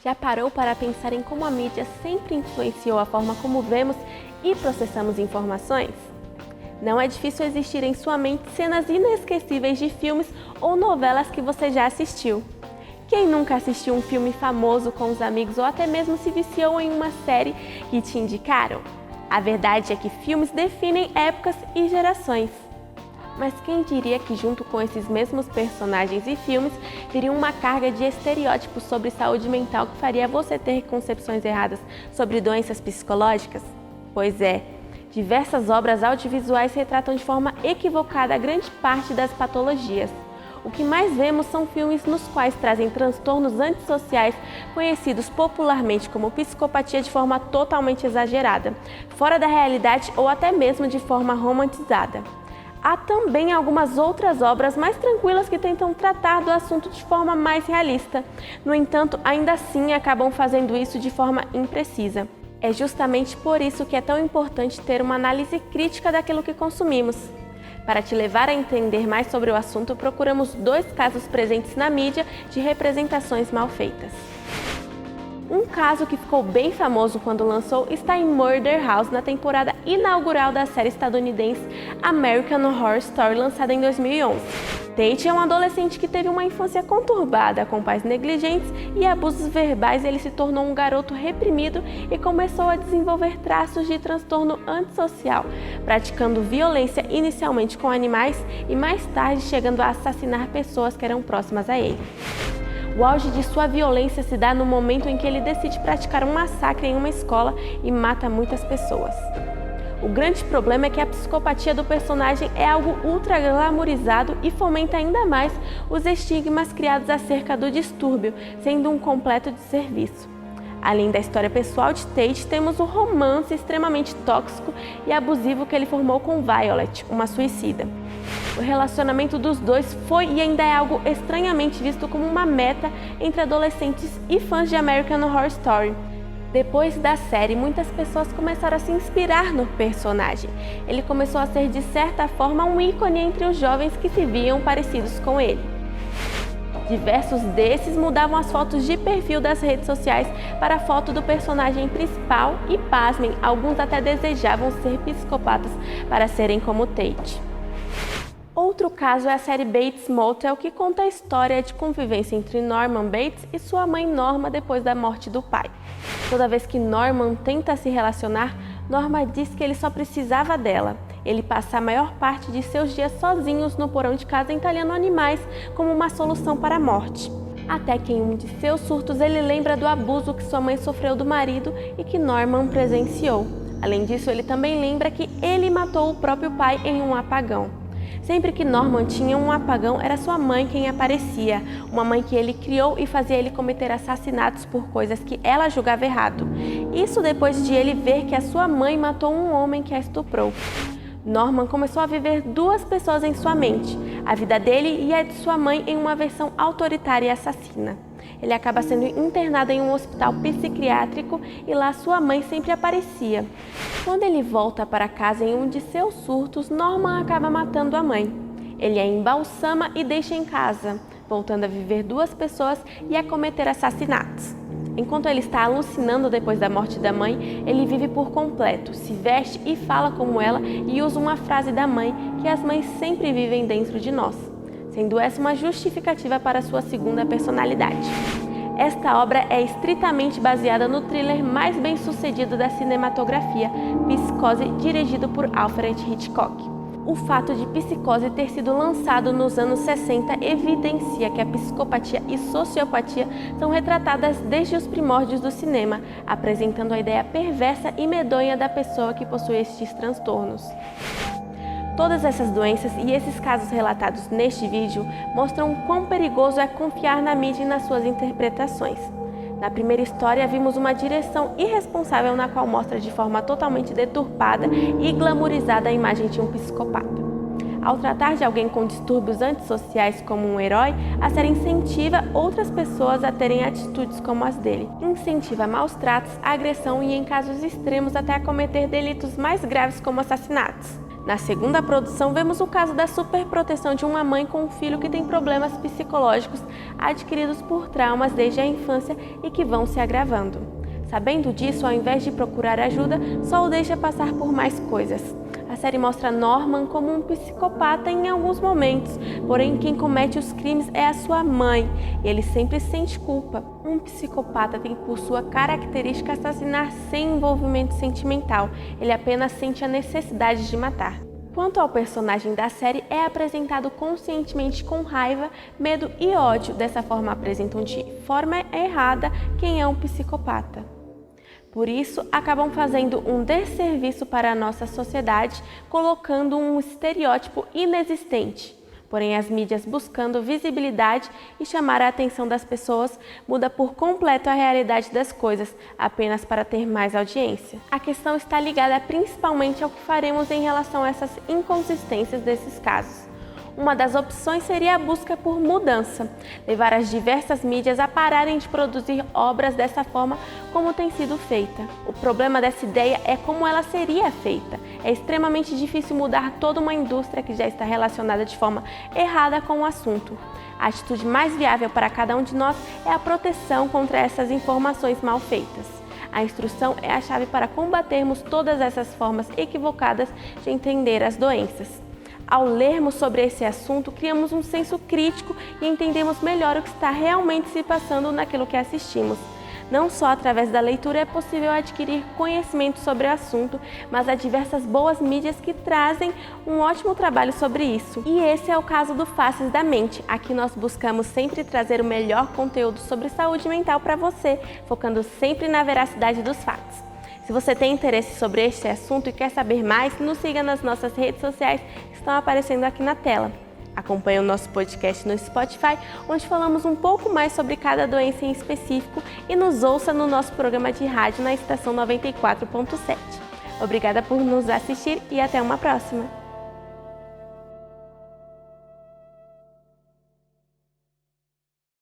Já parou para pensar em como a mídia sempre influenciou a forma como vemos e processamos informações? Não é difícil existir em sua mente cenas inesquecíveis de filmes ou novelas que você já assistiu. Quem nunca assistiu um filme famoso com os amigos ou até mesmo se viciou em uma série que te indicaram? A verdade é que filmes definem épocas e gerações. Mas quem diria que junto com esses mesmos personagens e filmes viria uma carga de estereótipos sobre saúde mental que faria você ter concepções erradas sobre doenças psicológicas? Pois é, diversas obras audiovisuais retratam de forma equivocada a grande parte das patologias. O que mais vemos são filmes nos quais trazem transtornos antissociais conhecidos popularmente como psicopatia de forma totalmente exagerada, fora da realidade ou até mesmo de forma romantizada. Há também algumas outras obras mais tranquilas que tentam tratar do assunto de forma mais realista. No entanto, ainda assim acabam fazendo isso de forma imprecisa. É justamente por isso que é tão importante ter uma análise crítica daquilo que consumimos. Para te levar a entender mais sobre o assunto, procuramos 2 casos presentes na mídia de representações mal feitas. Um caso que ficou bem famoso quando lançou está em Murder House, na temporada inaugural da série estadunidense American Horror Story, lançada em 2011. Tate é um adolescente que teve uma infância conturbada, com pais negligentes e abusos verbais. Ele se tornou um garoto reprimido e começou a desenvolver traços de transtorno antissocial, praticando violência inicialmente com animais e mais tarde chegando a assassinar pessoas que eram próximas a ele. O auge de sua violência se dá no momento em que ele decide praticar um massacre em uma escola e mata muitas pessoas. O grande problema é que a psicopatia do personagem é algo ultra glamorizado e fomenta ainda mais os estigmas criados acerca do distúrbio, sendo um completo desserviço. Além da história pessoal de Tate, temos o romance extremamente tóxico e abusivo que ele formou com Violet, uma suicida. O relacionamento dos dois foi e ainda é algo estranhamente visto como uma meta entre adolescentes e fãs de American Horror Story. Depois da série, muitas pessoas começaram a se inspirar no personagem. Ele começou a ser, de certa forma, um ícone entre os jovens que se viam parecidos com ele. Diversos desses mudavam as fotos de perfil das redes sociais para a foto do personagem principal e, pasmem, alguns até desejavam ser psicopatas para serem como Tate. Outro caso é a série Bates Motel, que conta a história de convivência entre Norman Bates e sua mãe Norma depois da morte do pai. Toda vez que Norman tenta se relacionar, Norma diz que ele só precisava dela. Ele passa a maior parte de seus dias sozinhos no porão de casa entalhando animais como uma solução para a morte. Até que em um de seus surtos ele lembra do abuso que sua mãe sofreu do marido e que Norman presenciou. Além disso, ele também lembra que ele matou o próprio pai em um apagão. Sempre que Norman tinha um apagão, era sua mãe quem aparecia, uma mãe que ele criou e fazia ele cometer assassinatos por coisas que ela julgava errado. Isso depois de ele ver que a sua mãe matou um homem que a estuprou. Norman começou a viver 2 pessoas em sua mente, a vida dele e a de sua mãe em uma versão autoritária e assassina. Ele acaba sendo internado em um hospital psiquiátrico e lá sua mãe sempre aparecia. Quando ele volta para casa em um de seus surtos, Norman acaba matando a mãe. Ele a embalsama e deixa em casa, voltando a viver 2 pessoas e a cometer assassinatos. Enquanto ele está alucinando depois da morte da mãe, ele vive por completo, se veste e fala como ela e usa uma frase da mãe que as mães sempre vivem dentro de nós, sendo essa uma justificativa para sua segunda personalidade. Esta obra é estritamente baseada no thriller mais bem-sucedido da cinematografia, Psicose, dirigido por Alfred Hitchcock. O fato de Psicose ter sido lançado nos anos 60 evidencia que a psicopatia e sociopatia são retratadas desde os primórdios do cinema, apresentando a ideia perversa e medonha da pessoa que possui estes transtornos. Todas essas doenças e esses casos relatados neste vídeo mostram quão perigoso é confiar na mídia e nas suas interpretações. Na primeira história, vimos uma direção irresponsável na qual mostra de forma totalmente deturpada e glamourizada a imagem de um psicopata. Ao tratar de alguém com distúrbios antissociais como um herói, a série incentiva outras pessoas a terem atitudes como as dele. Incentiva maus tratos, agressão e, em casos extremos, até a cometer delitos mais graves como assassinatos. Na segunda produção, vemos o caso da superproteção de uma mãe com um filho que tem problemas psicológicos adquiridos por traumas desde a infância e que vão se agravando. Sabendo disso, ao invés de procurar ajuda, só o deixa passar por mais coisas. A série mostra Norman como um psicopata em alguns momentos, porém quem comete os crimes é a sua mãe, e ele sempre sente culpa. Um psicopata tem por sua característica assassinar sem envolvimento sentimental, ele apenas sente a necessidade de matar. Quanto ao personagem da série, é apresentado conscientemente com raiva, medo e ódio, dessa forma apresentam de forma errada quem é um psicopata. Por isso, acabam fazendo um desserviço para a nossa sociedade, colocando um estereótipo inexistente. Porém, as mídias buscando visibilidade e chamar a atenção das pessoas muda por completo a realidade das coisas, apenas para ter mais audiência. A questão está ligada principalmente ao que faremos em relação a essas inconsistências desses casos. Uma das opções seria a busca por mudança, levar as diversas mídias a pararem de produzir obras dessa forma como tem sido feita. O problema dessa ideia é como ela seria feita. É extremamente difícil mudar toda uma indústria que já está relacionada de forma errada com o assunto. A atitude mais viável para cada um de nós é a proteção contra essas informações mal feitas. A instrução é a chave para combatermos todas essas formas equivocadas de entender as doenças. Ao lermos sobre esse assunto, criamos um senso crítico e entendemos melhor o que está realmente se passando naquilo que assistimos. Não só através da leitura é possível adquirir conhecimento sobre o assunto, mas há diversas boas mídias que trazem um ótimo trabalho sobre isso. E esse é o caso do Faces da Mente. Aqui nós buscamos sempre trazer o melhor conteúdo sobre saúde mental para você, focando sempre na veracidade dos fatos. Se você tem interesse sobre este assunto e quer saber mais, nos siga nas nossas redes sociais que estão aparecendo aqui na tela. Acompanhe o nosso podcast no Spotify, onde falamos um pouco mais sobre cada doença em específico, e nos ouça no nosso programa de rádio na estação 94.7. Obrigada por nos assistir e até uma próxima!